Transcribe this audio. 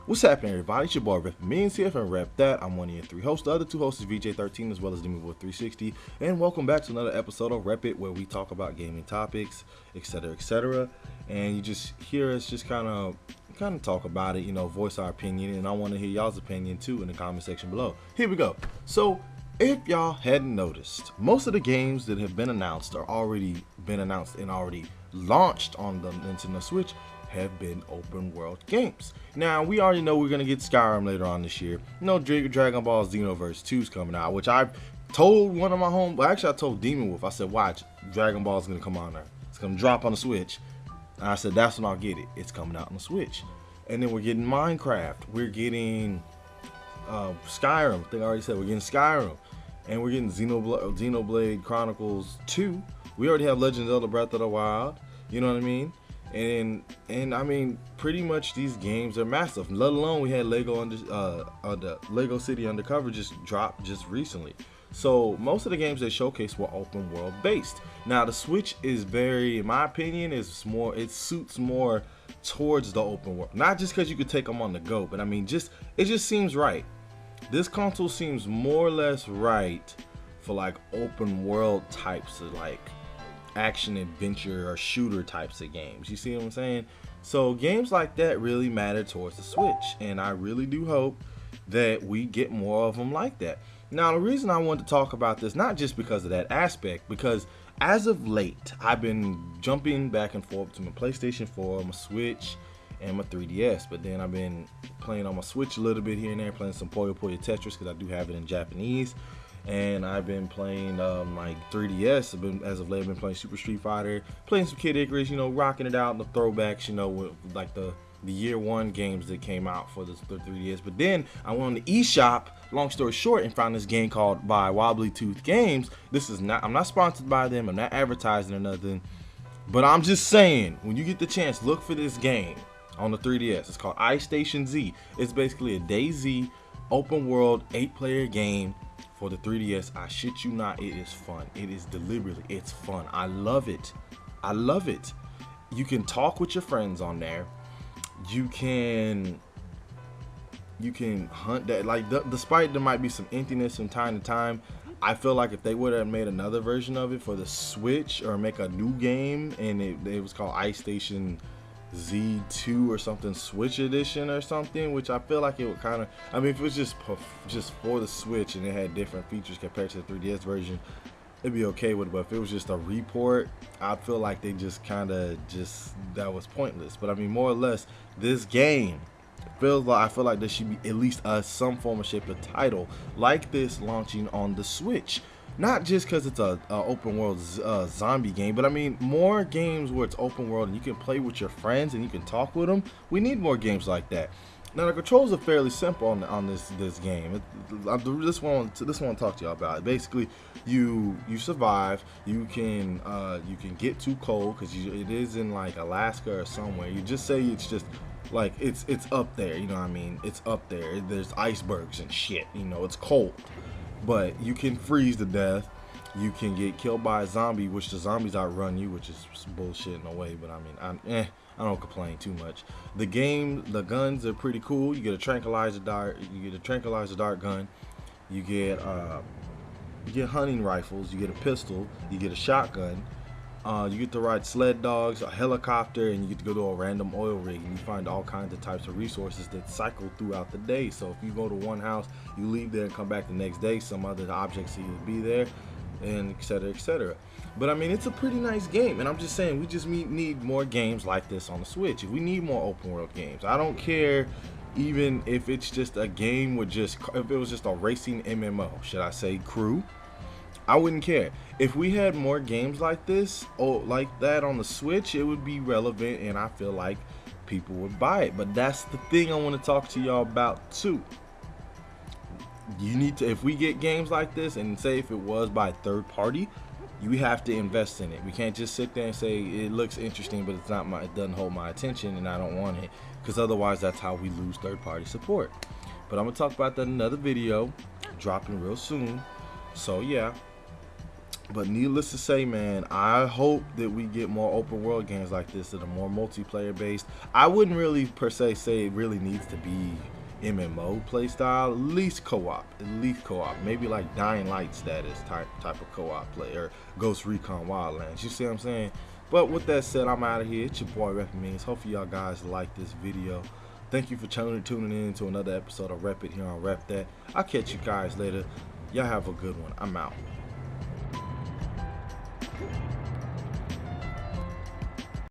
What's happening, everybody? It's your boy RePPiN MiLLionS here from RePP. I'm one of your 3 hosts. The other 2 hosts is VJ13 as well as DemonBoy360. And welcome back to another episode of RePP, where we talk about gaming topics, etc., etc. And you just hear us just kind of talk about it, you know, voice our opinion. And I want to hear y'all's opinion too in the comment section below. Here we go. So if y'all hadn't noticed, most of the games that have been announced are already been announced and already launched on the Nintendo Switch have been open world games. Now, we already know we're going to get Skyrim later on this year. You know, Dragon Ball Xenoverse 2 is coming out, which I told one of my actually I told Demon Wolf, I said, watch, Dragon Ball is going to come on there. It's going to drop on the Switch. And I said, that's when I'll get it. It's coming out on the Switch. And then we're getting Minecraft. We're getting Skyrim. I think I already said we're getting Skyrim. And we're getting Xenoblade Chronicles 2. We already have Legend of Zelda Breath of the Wild. You know what I mean? And I mean, pretty much these games are massive. Let alone we had the Lego City Undercover just dropped just recently. So most of the games they showcased were open world based. Now the Switch is very, in my opinion, it suits more towards the open world. Not just because you could take them on the go, but I mean, it just seems right. This console seems more or less right for like open world types of like action adventure or shooter types of games. You see what I'm saying? So games like that really matter towards the Switch, and I really do hope that we get more of them like that. Now the reason I want to talk about this, not just because of that aspect, because as of late I've been jumping back and forth between my PlayStation 4, my Switch, and my 3DS, but then I've been playing on my Switch a little bit here and there, playing some Puyo Puyo Tetris because I do have it in Japanese. And I've been playing my 3DS. As of late, I've been playing Super Street Fighter, playing some Kid Icarus, you know, rocking it out in the throwbacks, you know, with like the year one games that came out for the 3DS. But then I went on the eShop, long story short, and found this game called by Wobbly Tooth Games. I'm not sponsored by them, I'm not advertising or nothing, but I'm just saying, when you get the chance, look for this game on the 3DS. It's called iStation Z. It's basically a DayZ open world 8-player game for the 3DS. I shit you not, it is fun. It is deliberately, it's fun. I love it. I love it. You can talk with your friends on there. You can hunt that, like, despite there might be some emptiness from time to time, I feel like if they would have made another version of it for the Switch, or make a new game and it was called iStation Z2 or something, Switch edition or something, which I feel like it would kind of, I mean, if it was just for the Switch and it had different features compared to the 3DS version, it'd be okay with it. But if it was just a report, I feel like they just that was pointless. But I mean, more or less, this game I feel like there should be at least some form of shape of title like this launching on the Switch. Not just because it's a open world zombie game, but I mean more games where it's open world and you can play with your friends and you can talk with them. We need more games like that. Now the controls are fairly simple on this game. This one to talk to y'all about. Basically, you survive. You can get too cold because it is in like Alaska or somewhere. You just say it's just like it's up there. You know what I mean? It's up there. There's icebergs and shit. You know, it's cold. But you can freeze to death. You can get killed by a zombie, which the zombies outrun you, which is bullshit in a way. But I mean, I don't complain too much. The guns are pretty cool. You get a tranquilizer dart. You get a tranquilizer dart gun. You get hunting rifles. You get a pistol. You get a shotgun. You get to ride sled dogs, a helicopter, and you get to go to a random oil rig, and you find all kinds of types of resources that cycle throughout the day. So if you go to one house, you leave there and come back the next day, some other objects will be there, and etc., etc. But I mean, it's a pretty nice game, and I'm just saying, we just need more games like this on the Switch. We need more open world games. I don't care even if it's just a game with if it was just a racing MMO, should I say crew, I wouldn't care. If we had more games like this or like that on the Switch, it would be relevant and I feel like people would buy it. But that's the thing I want to talk to y'all about too. You need to, if we get games like this, and say if it was by third party, you have to invest in it. We can't just sit there and say it looks interesting, but it doesn't hold my attention and I don't want it, because otherwise that's how we lose third party support. But I'm gonna talk about that in another video dropping real soon. So yeah. But needless to say, man, I hope that we get more open world games like this that are more multiplayer based. I wouldn't really per se say it really needs to be MMO play style. At least co-op. Maybe like Dying Light status type of co-op play, or Ghost Recon Wildlands. You see what I'm saying? But with that said, I'm out of here. It's your boy RePPiN MiLLionS. Hopefully y'all guys like this video. Thank you for tuning in to another episode of Rep It here on Rep That. I'll catch you guys later. Y'all have a good one. I'm out.